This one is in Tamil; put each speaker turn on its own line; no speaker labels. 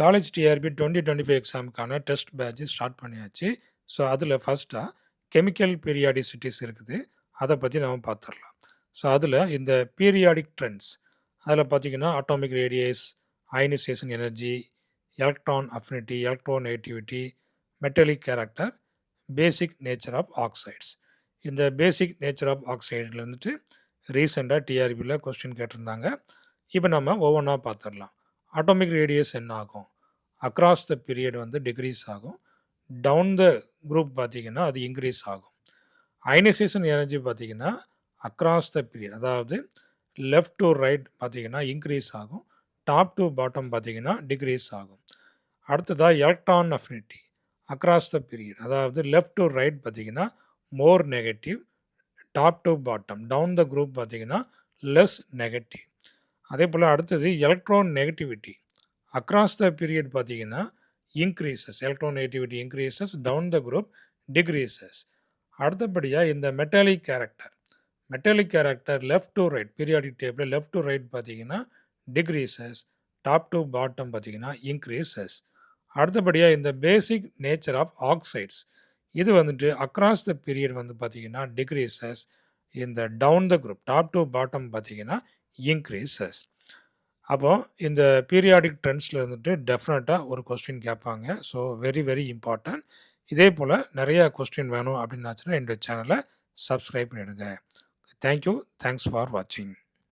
காலேஜ் டிஆர்பி 2025 எக்ஸாமுக்கான டெஸ்ட் பேட்ச் ஸ்டார்ட் பண்ணியாச்சு. ஸோ, அதில ஃபர்ஸ்ட்டா கெமிக்கல் பீரியாடிசிட்டிஸ் இருக்குது. அத பத்தி நாம பார்த்துரலாம். ஸோ, அதில இந்த பீரியாடிக் ட்ரெண்ட்ஸ் அதில பார்த்தீங்கன்னா, atomic radius, ionisation energy, electron affinity, electronegativity, metallic character, basic nature of oxides. இந்த பேசிக் நேச்சர் ஆஃப் ஆக்சைடுல வந்துட்டு ரீசென்ட்டா டிஆர்பில கொஸ்டின் கேட்டிருந்தாங்க. இப்ப நம்ம ஒவ்வொன்னா பார்த்துரலாம். அட்டாமிக் ரேடியஸ் என்ன ஆகும்? அக்ராஸ் த பீரியட் வந்து டிக்ரீஸ் ஆகும். டவுன் த குரூப் பார்த்தீங்கன்னா, அது இன்கிரீஸ் ஆகும். அயனைசேஷன் எனர்ஜி பார்த்தீங்கன்னா, அக்ராஸ் த பீரியட் அதாவது லெஃப்ட் டூ ரைட் பார்த்தீங்கன்னா இன்கிரீஸ் ஆகும். டாப் டூ பாட்டம் பார்த்தீங்கன்னா டிக்ரீஸ் ஆகும். அடுத்ததா electron affinity across the period அதாவது லெஃப்ட் டூ ரைட் பார்த்தீங்கன்னா more negative. Top to bottom down the group பார்த்தீங்கன்னா லெஸ் நெகட்டிவ். அதே போல் அடுத்தது electron negativity across the period பார்த்தீங்கன்னா increases. Electron negativity increases, down the group decreases. அடுத்தபடியாக இந்த metallic character left to right periodic table left to right பார்த்தீங்கன்னா டிக்ரீசஸ், டாப் டு பாட்டம் பார்த்தீங்கன்னா இன்க்ரீசஸ். அடுத்தபடியாக இந்த பேசிக் நேச்சர் ஆஃப் ஆக்சைட்ஸ் இது வந்துட்டு அக்ராஸ் த பீரியட் வந்து பார்த்தீங்கன்னா டிக்ரீசஸ். இந்த down the group top to bottom பார்த்தீங்கன்னா இன்க்ரீசஸ். அப்போ இந்த பீரியாடிக் ட்ரெண்ட்ஸில் இருந்துட்டு டெஃபினட்டாக ஒரு கொஸ்டின் கேட்பாங்க. So very very important. இதே போல் நிறைய கொஸ்டின் வேணும் அப்படின்னாச்சுன்னா என்னுடைய சேனலை சப்ஸ்கிரைப் பண்ணிடுங்க. தேங்க்யூ. தேங்க்ஸ் ஃபார் வாட்சிங்.